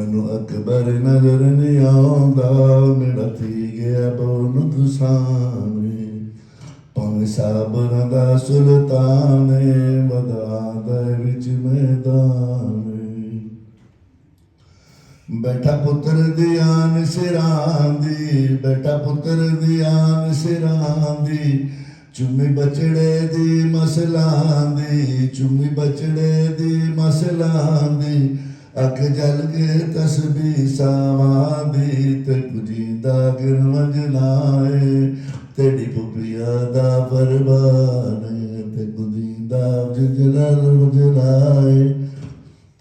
ਮੈਨੂੰ ਅਕਬਰ ਨਜ਼ਰ ਨਹੀਂ ਆਉਂਦਾ, ਮੇਰਾ ਧੀ ਗਿਆ ਬੋਨ ਤੁਸਾਨੇ, ਭਾਵੇਂ ਸਾਬਰਾਂ ਦਾ ਸੁਲਤਾਨ ਏ, ਮੈਦਾਨ ਦੇ ਵਿੱਚ ਮੈਦਾਨ ਏ। ਬੈਠਾ ਪੁੱਤਰ ਦੀ ਆਨ ਸਿਰਾਂ ਦੀ, ਬੈਠਾ ਪੁੱਤਰ ਦੀ ਆਨ ਸਿਰਾਂ ਦੀ, ਚੁੰਮੀ ਬਚੜੇ ਦੀ ਮਸਲਾਂ ਦੀ, ਚੁੰਮੀ ਬਚੜੇ ਦੀ ਮਸਲਾਂ ਦੀ, ਅੱਖ ਜਲ ਕੇ ਤਸਬੀਹ ਸਾਵਾਂ ਦੀ, ਤੇ ਪੁਜੀਦਾ ਗਿਰਵੰਜ ਲਾਏ, ਤੇਰੀ ਪੁਪੀਆ ਦਾ ਫਰਮਾਨ, ਤੇ ਪੁਜੀਦਾ ਜਲਲ ਜਲਾਏ,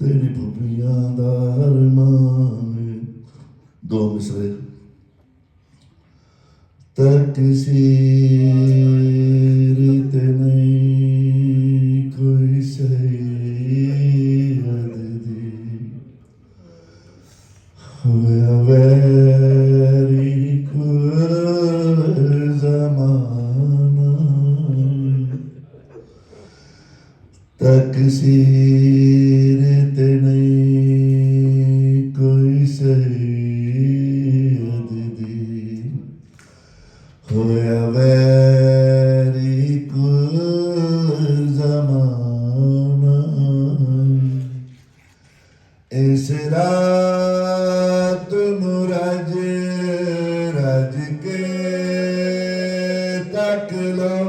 ਤੇਰੀ ਪੁਪੀਆ ਦਾ ਫਰਮਾਨ। ਦੋ ਮਿਸਰੇ। ਤਕਸੀਰ ਤੇ ਨਹੀਂ ਕੋਈ ਸਈਅਦ ਦੀ, ਹੋਇਆ ਵੈਰੀ ਕੁਲ ਜ਼ਮਾਨਾ, ਤਕਸੀਰ ਤੇ ਨਹੀਂ ਕੋਈ ਸਈਅਦ ਦੀ, ਹੋਇਆ ਵੈਰੀ ਕੁਲ ਜ਼ਮਾਨਾ। ਇਸ ਰਾਤ ਨੂੰ ਰਜ ਰਜ ਕੇ ਤੱਕ ਲੋ,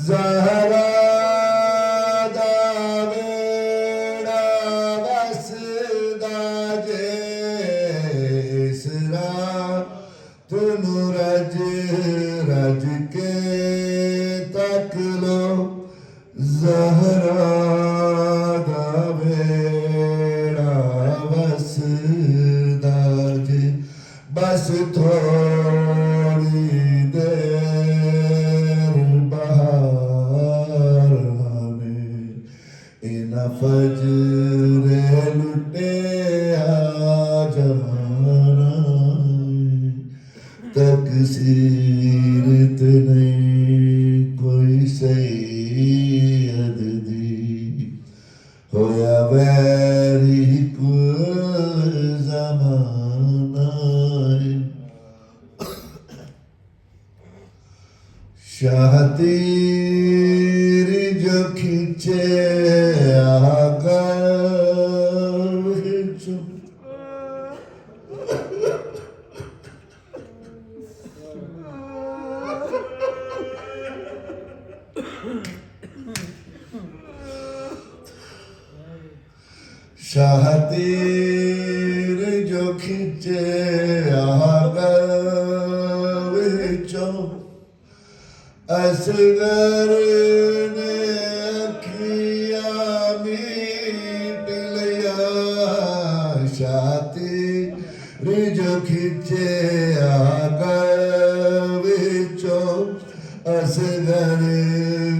ਜ਼ਹਰਾ ਦਾ ਵੇੜਾ ਵਸਦਾ ਜੇ, ਇਸ ਰਾਤ ਨੂੰ ਰਜ ਰਜ ਕੇ ਤੱਕ ਲੋ, ਜ਼ਹਰਾ ਦਾ ਵੇੜਾ ਵਸਦਾ ਜੇ, ਬਸ ਥੋੜੀ ਦੇਰ ਬਹਾਰ ਆਵੇ, ਇਨਾ ਫਜਰ ਲੁੱਟਿਆ ਜਾਣਾ, ਤਕਸੀਰ ਤੇ ਨਹੀਂ ਕੋਈ ਸਈਅਦ ਦੀ, ਹੋਇਆ ਵੈਰੀ ਕੁਲ ਜ਼ਮਾਨਾ। ਸ਼ਾਹ ਤੀਰ ਜੋ ਖਿੱਚੇ ਆਗਲ ਵਿੱਚੋਂ, ਸ਼ਾਹ ਤੀਰ ਜੋ ਖਿੱਚਿਆ ਗਲ ਵਿੱਚੋਂ, ਅਸਗਰ ਨੇ ਅੱਖੀਆਂ ਮੀਟ ਲਿਆ, ਸ਼ਾਹ ਤੀਰ ਜੋ ਖਿੱਚਿਆ ਗਲ ਵਿੱਚੋਂ, ਅਸਗਰ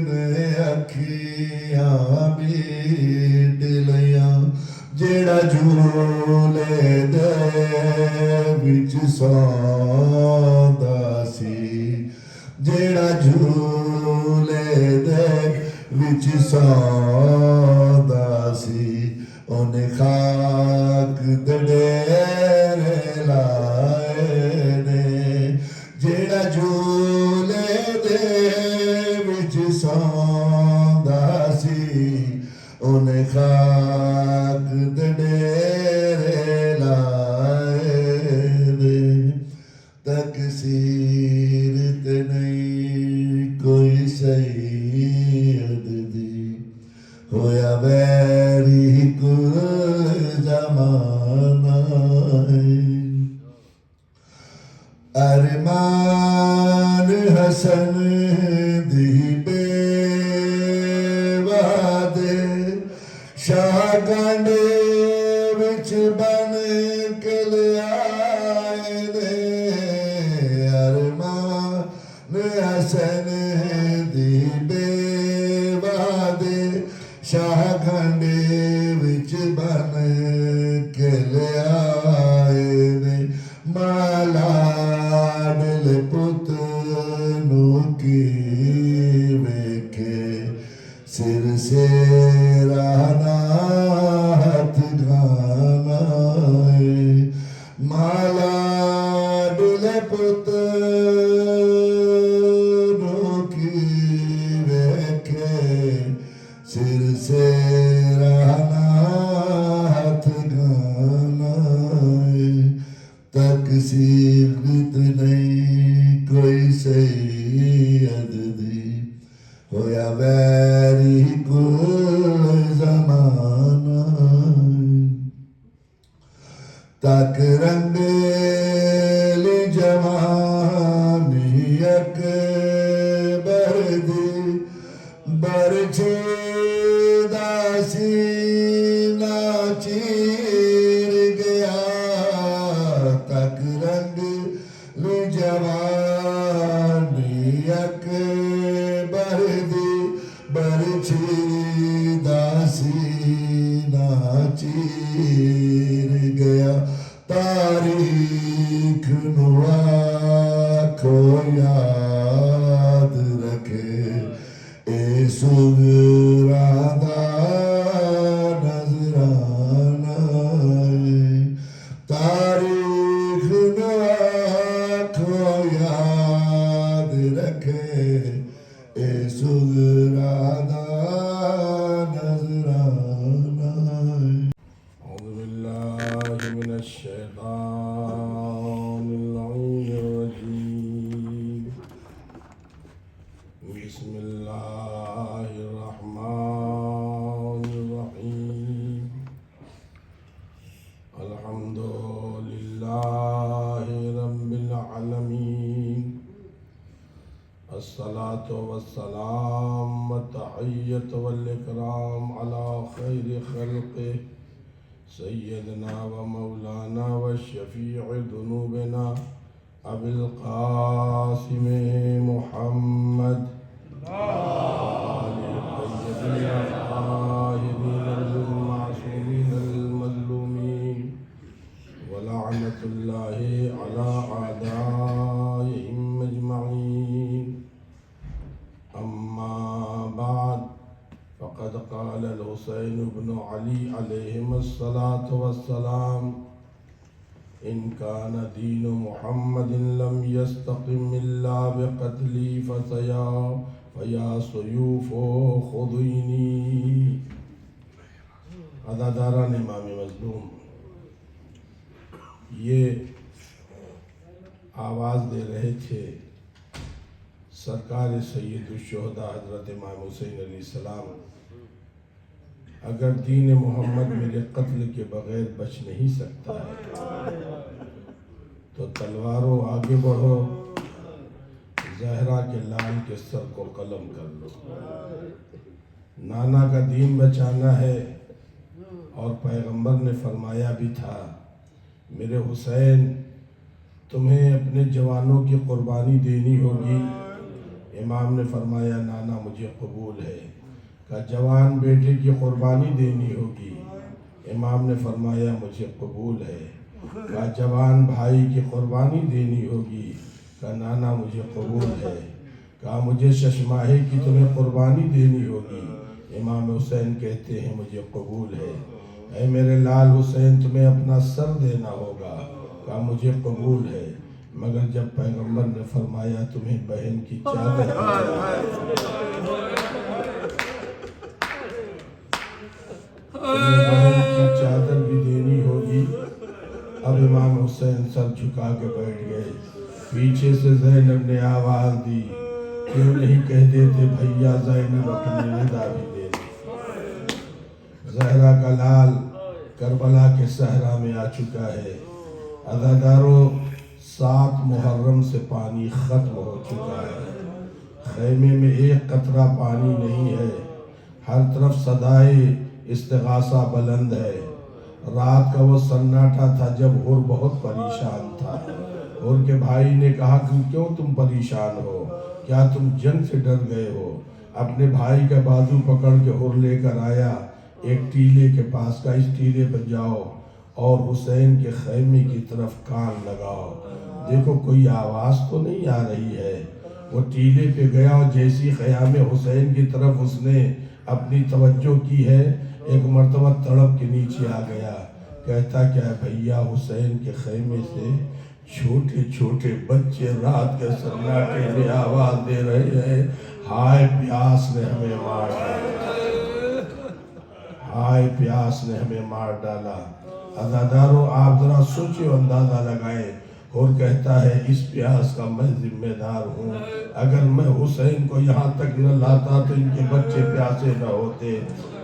ਨੇ ਅੱਖੀਆਂ ਮੀਟ ਲਿਆ, ਜਿਹੜਾ ਝੂਲੇ ਦੇ ਵਿੱਚ ਸੌਂਦਾ ਸੀ, ਜਿਹੜਾ ਝੂਲੇ ਦੇ ਵਿੱਚ ਸੌਂਦਾ ਸੀ, ਉਹਨੇ ਖਾਕ ਦੇ ਡੇਰੇ ਲਾਏ ਨੇ, ਜਿਹੜਾ ਝੂਲੇ ਦੇ ਵਿੱਚ ਸੌਂਦਾ ਸੀ, ਉਹਨੇ ਖਾਕ ਦੇ ਡੇਰੇ ਲਾਏ ਨੇ, ਤਕਸੀਰ ਤੇ ਨਹੀਂ ਕੋਈ ਸਈਅਦ ਦੀ, ਹੋਇਆ ਵੈਰੀ ਕੁਲ ਜ਼ਮਾਨਾ। ਅਰਮਾਨ ਹਸਨ ਦੀ ਬੇਵਾਦੇ, ਸ਼ਾਹ ਗਾਂਡੇ ਵਿੱਚ ਬਨ ਕੇ ਲਿਆਏ ਨੇ, ਅਰਮਾਨ ਹਸਨ ਦੀ ਬੇਵਾਦੇ, ਸ਼ਾਹ ਗਾਂਡੇ ਵਿੱਚ ਬਨ ਕੇ ਲਿਆਏ ਨੇ, ਮਾਲਾਡਲ ਪੁੱਤ ਨੂੰ ਕੀ ਵੇਖੇ, ਸਿਰ ਸੇਰਾ ਨਾਥ ਗਾਨਾ کی ویکھے سر سے رہنا ہاتھ گانا تکسیفت نہیں کوئی سید دی ہویا ویری کل زمانہ تک رنگیلی جوانی اکبر دی برچے سینہ چیر گیا تک رنگیلی جوانی اکبر دی برچے سینہ چیر گیا تاریخ نوا کو یاد رکھے اے سغرا دا نظرانہ تاریخ نوا کو یاد رکھے اے سغرا دا نظرانہ من الشيطان اللعين الرجيم بسم الله الرحمن الرحيم الحمد لله رب العالمين الصلاة والسلام والتحية والإكرام على خير خلقه سيدنا ومولانا والشفيع ذنوبنا أبي القاسم محمد آل الطيبين الطاهرين المعصومين المظلومين ولعنة الله على أعدائهم أجمعين أما بعد فقد قال الحسين بن علي عليهما الصلاة والسلام إن كان دين محمد لم يستقم إلا بقتلي فيا سيوف خذيني عزاداران امام مظلوم یہ آواز دے رہے تھے سرکار سید الشہداء حضرت امام حسین علیہ السلام اگر دین محمد میرے قتل کے بغیر بچ نہیں سکتا ہے تو تلواروں آگے بڑھو زہرا کے لال کے سر کو قلم کر لو نانا کا دین بچانا ہے اور پیغمبر نے فرمایا بھی تھا میرے حسین تمہیں اپنے جوانوں کی قربانی دینی ہوگی امام نے فرمایا نانا مجھے قبول ہے کہ جوان بیٹے کی قربانی دینی ہوگی امام نے فرمایا مجھے قبول ہے کہ جوان بھائی کی قربانی دینی ہوگی کہ نانا مجھے قبول ہے کہ مجھے ششماہی کی تمہیں قربانی دینی ہوگی امام حسین کہتے ہیں مجھے قبول ہے اے میرے لال حسین تمہیں اپنا سر دینا ہوگا کہ مجھے قبول ہے مگر جب پیغمبر نے فرمایا تمہیں بہن کی چادر بھی دینی ہوگی اب امام حسین سر جھکا کے بیٹھ گئے پیچھے سے زینب نے آواز دی کیوں نہیں کہہ دیتے بھیا زینب اپنی ندا بھی دے دی زہرا کا لال کربلا کے صحرا میں آ چکا ہے عزاداروں 7 محرم سے پانی ختم ہو چکا ہے خیمے میں ایک قطرہ پانی نہیں ہے ہر طرف صدائے استغاثہ بلند ہے رات کا وہ سناٹا تھا جب ہر بہت پریشان تھا ہر کے بھائی نے کہا کہ کیوں تم پریشان ہو کیا تم جنگ سے ڈر گئے ہو اپنے بھائی کا بازو پکڑ کے ہر لے کر آیا ایک ٹیلے کے پاس کا اس ٹیلے پر جاؤ اور حسین کے خیمے کی طرف کان لگاؤ دیکھو کوئی آواز تو نہیں آ رہی ہے وہ ٹیلے پہ گیا اور جیسی خیام حسین کی طرف اس نے اپنی توجہ کی ہے ایک مرتبہ تڑپ کے نیچے آ گیا کہتا کیا بھیا حسین کے خیمے سے چھوٹے چھوٹے بچے رات کے سناٹے میں آواز دے رہے ہیں، ہائے پیاس نے ہمیں مار ڈالا، ہائے پیاس نے ہمیں مار ڈالا۔ عزادارو آپ ذرا سوچے و اندازہ لگائیں، اور کہتا ہے اس پیاس کا میں ذمہ دار ہوں، اگر میں حسین کو یہاں تک نہ لاتا تو ان کے بچے پیاسے نہ ہوتے۔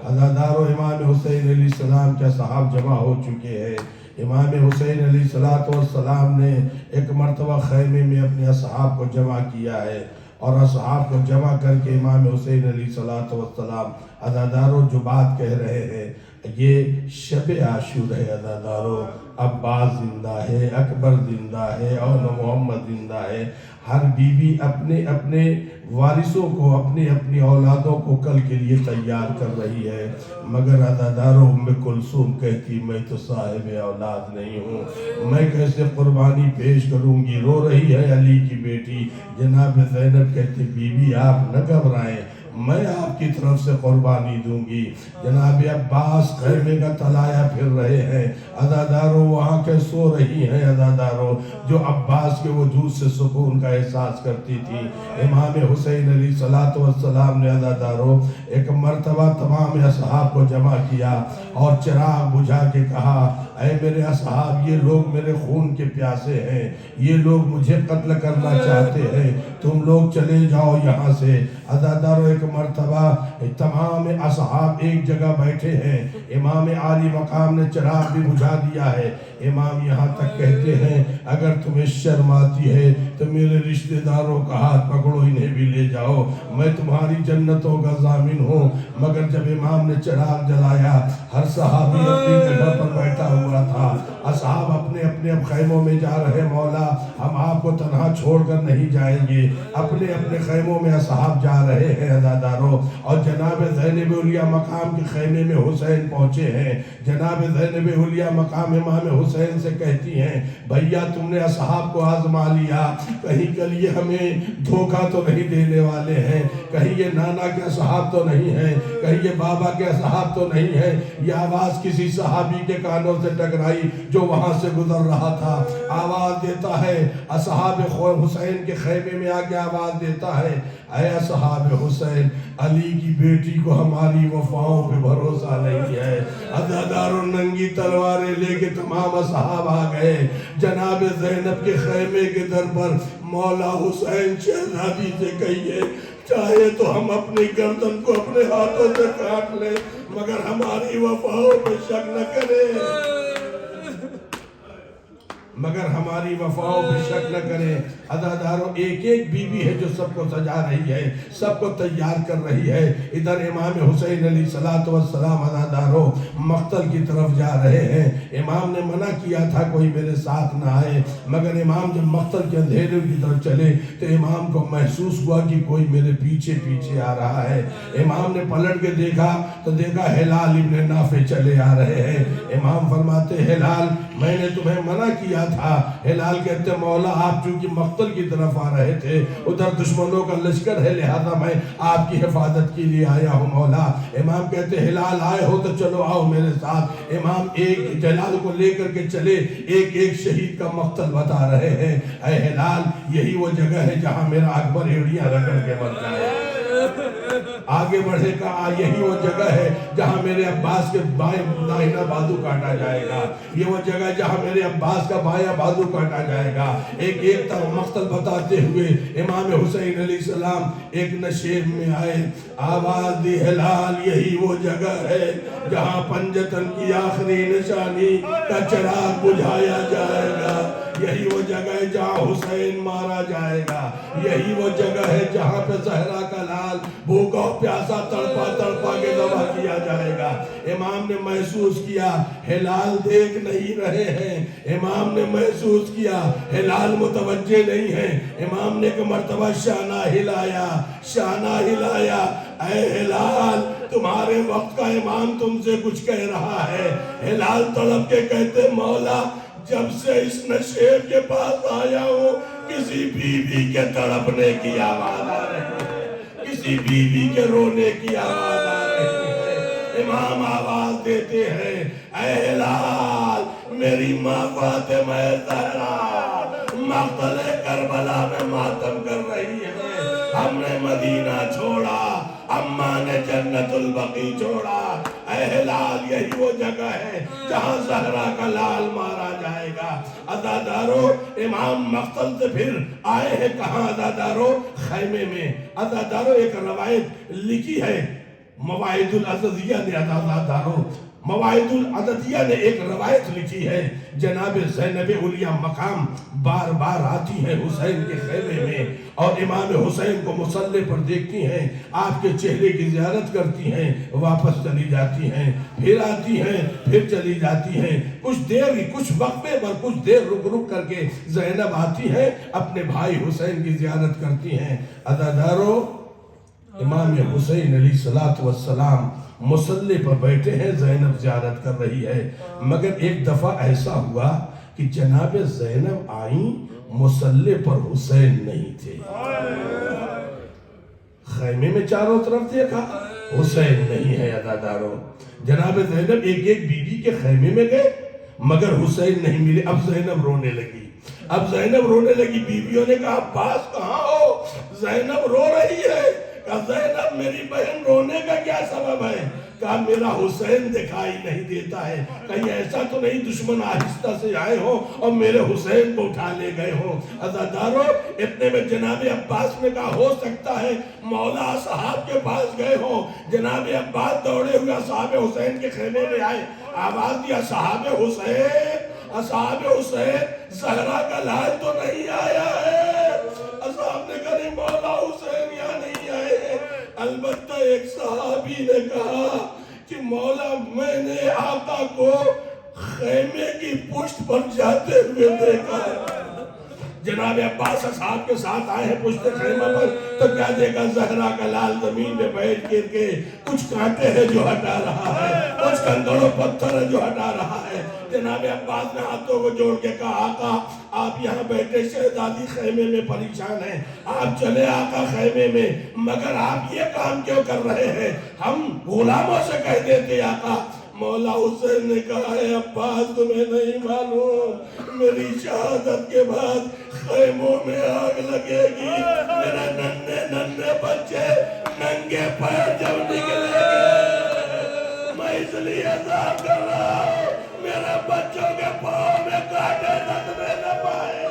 عزادارو امام حسین علیہ السلام کے اصحاب جمع ہو چکے ہیں۔ امام حسین علیہ السلام نے ایک مرتبہ خیمے میں اپنے اصحاب کو جمع کیا ہے، اور اصحاب کو جمع کر کے امام حسین علیہ السلام عزادارو جو بات کہہ رہے ہیں، یہ شب عاشور ہے عزادارو، عباس زندہ ہے، اکبر زندہ ہے، اور محمد زندہ ہے۔ ہر بیوی اپنے اپنے وارثوں کو، اپنی اپنی اولادوں کو کل کے لیے تیار کر رہی ہے، مگر عزادارو ام کلثوم کہتی میں تو صاحب اولاد نہیں ہوں، میں کیسے قربانی پیش کروں گی؟ رو رہی ہے علی کی بیٹی جناب زینب، کہتی بیوی آپ نہ گھبرائیں، میں آپ کی طرف سے قربانی دوں گی۔ جناب عباس خیمے کا تلایا پھر رہے ہیں، عزادارو وہاں کے سو رہی ہیں عزادارو، جو عباس کے وجود سے سکون کا احساس کرتی تھی۔ امام حسین علیہ السلام نے عزادارو ایک مرتبہ تمام اصحاب کو جمع کیا اور چراغ بجھا کے کہا، اے میرے اصحاب، یہ لوگ میرے خون کے پیاسے ہیں، یہ لوگ مجھے قتل کرنا چاہتے ہیں، تم لوگ چلے جاؤ یہاں سے۔ عزادارو ایک مرتبہ تمام اصحاب ایک جگہ بیٹھے ہیں، امام عالی مقام نے چراغ بھی بجھا دیا ہے، امام یہاں تک کہتے ہیں اگر تمہیں شرم آتی ہے تو میرے رشتہ داروں کا ہاتھ پکڑو، انہیں بھی لے جاؤ، میں تمہاری جنتوں کا ضامن ہوں۔ مگر جب امام نے چراغ جلایا، ہر صحابی اپنی جگہ پر بیٹھا ہوا تھا، اصحاب اپنے اپنے اب خیموں میں جا رہے، مولا ہم آپ کو تنہا چھوڑ کر نہیں جائیں گے، اپنے اپنے خیموں میں اصحاب جا رہے ہیں عزادارو، اور جناب زینب علیہ مقام کے خیمے میں حسین پہنچے ہیں۔ جناب زینب علیہ مقام امام حسین سے کہتی ہیں، بھیا تم نے اصحاب کو آزما لیا، کہیں کل یہ ہمیں دھوکہ تو نہیں دینے والے ہیں، کہیں یہ نانا کے اصحاب تو نہیں ہیں، کہیں یہ بابا کے اصحاب تو نہیں ہیں۔ یہ آواز کسی صحابی کے کانوں سے ٹکرائی جو وہاں سے گزر رہا تھا، آواز دیتا ہے اصحاب حسین کے خیمے میں آگے آواز دیتا ہے، اے اصحاب حسین، علی کی بیٹی کو ہماری وفاؤں پہ بھروسہ نہیں ہے۔ عزادارو ننگی تلواریں لے کے تمام اصحاب آ گئے جناب زینب کے خیمے کے در پر، مولا حسین شہزادی سے کہیے چاہے تو ہم اپنی گردن کو اپنے ہاتھوں سے کاٹ لیں، مگر ہماری وفاؤں پہ شک نہ کریں، مگر ہماری وفاؤں پہ شک نہ کریں۔ عزادارو ایک ایک بیوی ہے جو سب کو سجا رہی ہے، سب کو تیار کر رہی ہے۔ ادھر امام حسین علیہ السلام عزادارو مقتل کی طرف جا رہے ہیں، امام نے منع کیا تھا کوئی میرے ساتھ نہ آئے، مگر امام جب مقتل کے اندھیرے کی طرف چلے تو امام کو محسوس ہوا کہ کوئی میرے پیچھے پیچھے آ رہا ہے۔ امام نے پلٹ کے دیکھا تو دیکھا ہلال ابن نافع چلے آ رہے ہیں۔ امام فرماتے ہلال میں نے تمہیں منع کیا تھا، ہلال کہتے مولا آپ چونکہ مقتل کی طرف آ رہے تھے، ادھر دشمنوں کا لشکر ہے، لہذا میں آپ کی حفاظت کے لیے آیا ہوں مولا۔ امام کہتے ہلال آئے ہو تو چلو آؤ میرے ساتھ۔ امام ایک ہلال کو لے کر کے چلے، ایک ایک شہید کا مقتل بتا رہے ہیں، اے ہلال یہی وہ جگہ ہے جہاں میرا اکبر ایڑیاں رگڑ کے مر جائے، آگے بڑھے کہا یہی وہ جگہ ہے جہاں میرے عباس کے بائیں داہنا بازو کاٹا جائے گا، یہ وہ جگہ جہاں میرے عباس کا بایاں بازو کاٹا جائے گا۔ ایک ایک طرف مقتل بتاتے ہوئے امام حسین علیہ السلام ایک نشیب میں آئے، آواز دی ہلال یہی وہ جگہ ہے جہاں پنجتن کی آخری نشانی کا چراغ بجھایا جائے گا، یہی وہ جگہ ہے جہاں حسین مارا جائے گا، یہی وہ جگہ ہے جہاں پہ زہرا کا لال بھوکا پیاسا تڑپا تڑپا کے ذبح کیا جائے گا۔ امام نے محسوس کیا ہلال دیکھ نہیں رہے ہیں، امام نے محسوس کیا ہلال متوجہ نہیں ہے، امام نے ایک مرتبہ شانہ ہلایا، شانہ ہلایا، اے ہلال تمہارے وقت کا امام تم سے کچھ کہہ رہا ہے۔ ہلال تڑپ کے کہتے مولا جب سے اس نشیب کے پاس آیا ہوں کسی بیوی کے تڑپنے کی آواز آ رہی ہے، کسی بیوی کے رونے کی آواز آ رہی ہے۔ امام آواز دیتے ہیں اے ہلال میری ماں فاطمہ زہرا مقتل کربلا میں ماتم کر رہی ہیں، ہم نے مدینہ چھوڑا، اماں نے جنت البقیع چھوڑا۔ اے ہلال یہی وہ جگہ ہے جہاں زہرا کا لال مارا جائے گا۔ عزادارو امام مقتل سے پھر آئے ہیں کہاں عزادارو؟ خیمے میں۔ عزادارو ایک روایت لکھی ہے مواعظ العزیزیہ نے، عزادارو مواعظ العزیزیہ نے ایک روایت لکھی ہے، جناب زینب علیہ مقام بار بار آتی ہیں حسین کے خیمے میں اور امام حسین کو مصلی پر دیکھتی ہیں، آپ کے چہرے کی زیارت کرتی ہیں، واپس چلی جاتی ہیں، پھر آتی ہیں، پھر چلی جاتی ہیں، کچھ وقفے پر کچھ دیر رک کر کے زینب آتی ہیں، اپنے بھائی حسین کی زیارت کرتی ہیں۔ عزادارو امام حسین علیہ السلام مصلی پر بیٹھے ہیں، زینب زیارت کر رہی ہے، مگر ایک دفعہ ایسا ہوا کہ جناب زینب آئیں، مصلی پر حسین نہیں تھے۔ خیمے میں چاروں طرف دیکھا، حسین نہیں ہے۔ عزادارو جناب زینب ایک بی بی کے خیمے میں گئے مگر حسین نہیں ملے۔ اب زینب رونے لگی، بیویوں نے کہا عباس کہاں ہو؟ زینب رو رہی ہے۔ کہا زینب میری بہن رونے کا کیا سبب ہے؟ کہا میرا حسین دکھائی نہیں دیتا ہے، کہیں ایسا تو نہیں دشمن آہستہ سے آئے ہو اور میرے حسین کو اٹھا لے گئے ہو۔ عزادارو اتنے میں جناب عباس نے کہا ہو سکتا ہے مولا اصحاب کے پاس گئے ہو۔ جناب عباس دوڑے ہوئے اصحاب حسین کے خیمے میں آئے، آواز دی اصحاب حسین زہرا کا لال تو نہیں آیا ہے؟ اصحاب نے کہا مولا حسین یہاں نہیں آئے ہیں۔ البتہ ایک صحابی نے کہا کہ مولا میں نے آقا کو خیمے کی پشت پر جاتے ہوئے دیکھا ہے۔ جناب عباس اصحاب کے ساتھ آئے ہیں پشت خیمہ پر، تو کیا دیکھا؟ زہرا کا لال زمین میں بیٹھ گر کے کچھ کانٹے ہیں جو ہٹا رہا ہے، کچھ کنکر و پتھر ہے جو ہٹا رہا ہے۔ جناب عباس نے ہاتھوں کو جوڑ کے کہا آقا آپ یہاں بیٹھے، شہزادی خیمے میں پریشان ہیں، آپ چلے آقا خیمے میں، مگر آپ یہ کام کیوں کر رہے ہیں؟ ہم غلاموں سے کہہ دیتے آقا۔ مولا حسین نے کہا ہے عباس تمہیں نہیں معلوم، میری شہادت کے بعد خیموں میں آگ لگے گی، میرے ننھے بچے ننگے پیر جب نکلے گے، میں اس لیے عذاب کر رہا ہوں میرے بچوں کے پاؤں میں کانٹے لگنے نہ پائے۔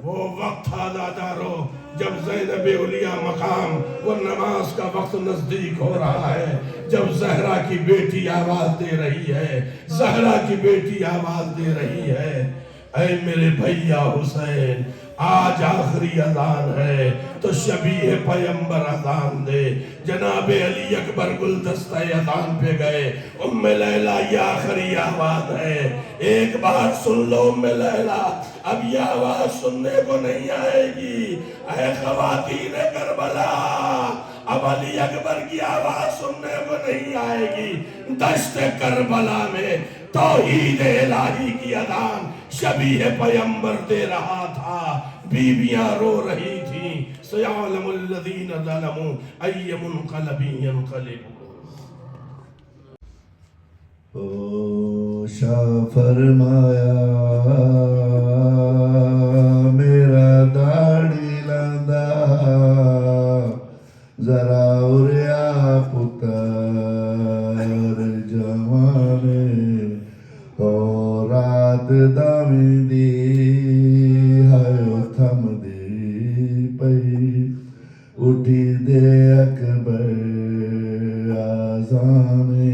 وہ وقت عزادارو جب زینب علیہ مقام وہ نماز کا وقت نزدیک ہو رہا ہے، جب زہرا کی بیٹی آواز دے رہی ہے، زہرا کی بیٹی آواز دے رہی ہے، اے میرے بھیا حسین آج آخری اذان ہے تو شبیہ پیمبر اذان دے۔ جناب علی اکبر گلدستہ اذان پہ گئے، ام لیلہ یہ آخری آواز ہے، ایک بار سن لو ام لیلہ، اب یہ آواز سننے کو نہیں آئے گی۔ اے خواتین کربلا اب علی اکبر کی آواز سننے کو نہیں آئے گی۔ دشت کربلا میں توحید الہی کی اذان شبیہ پیمبر دے رہا تھا، بیویاں رو رہی تھیں۔ سیعلم الذین ظلموا ای منقلب ینقلبون۔ او شاہ فرمایا میرا داڑھی لاندا ذرا اُریا پتر جوانے او رات داویں دی ہائے تھم دی پئی اٹھی دے اکبر آزانے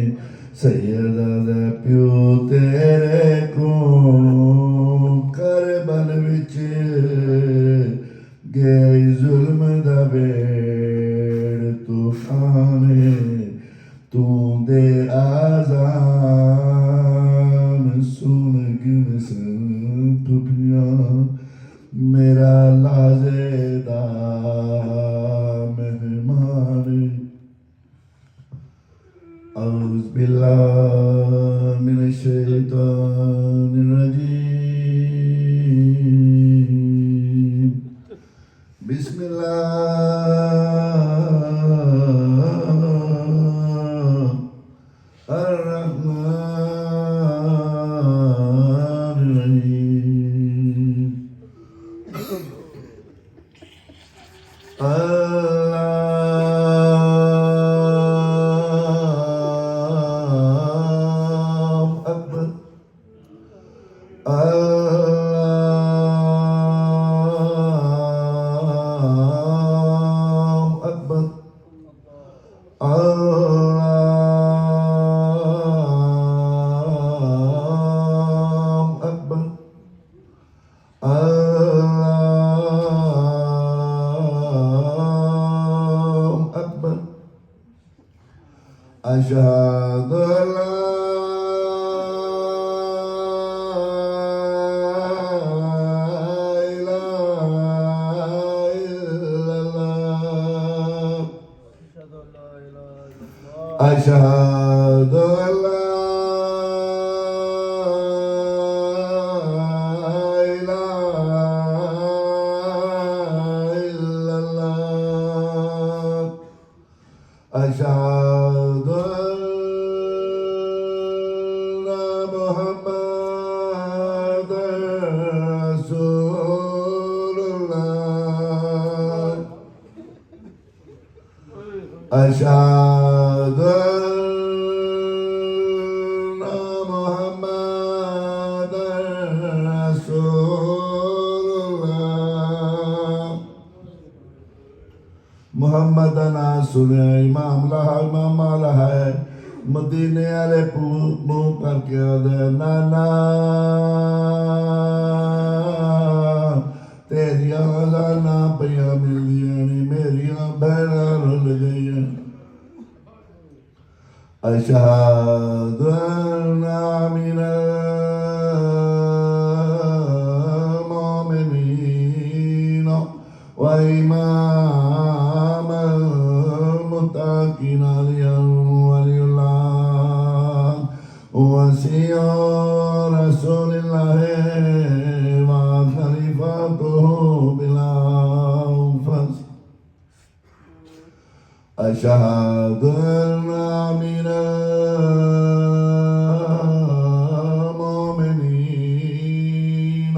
سیدہ دے پیو تیرے کو کربل وچ گئی ظلم دا بیڑ طوفانے تو دے آزان سن گن سن پھپیاں میرا لازیدہ مہمان۔ اعوذ باللہ من الشیطان الرجیم، بسم اللہ الرحمن الله أكبر الله أكبر الله أكبر الله أكبر أشهد أن لا إله إلا الله أشهد أن لا إله إلا الله أشهد أن محمدا رسول الله أشهد أن محمدا رسول الله محمد سنیا امام لہا امام لہا ہے مدینے والے منہ کر کے آدھے نانا تیریاں غزانا پیاں ملیاں نہیں میریاں بہناں رل گئیاں أشهد أن من المؤمنين وإمام المتقين ولي الله وصي رسول الله وخليفته بلا فصل أشهد أن من المؤمنين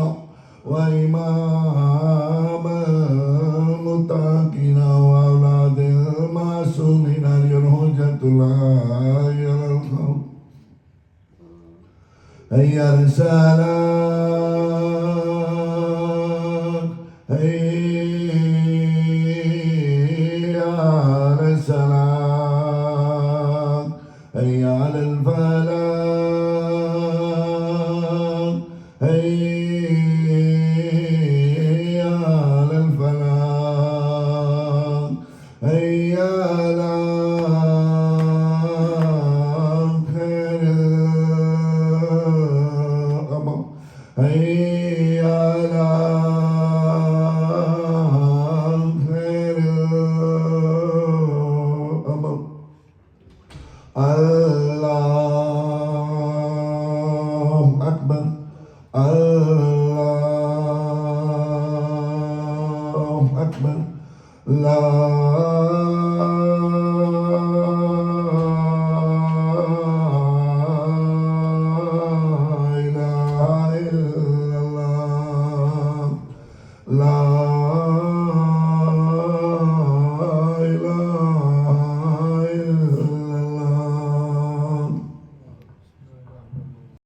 وإمام المتقين وأولاد المعصومين الحجة الله على القوم هيا رسالة السلام هيا على الفلاح هيا على الفلاح هيا على خير الأمر هيا على خير الأمر الله أكبر الله أكبر لا إله إلا الله لا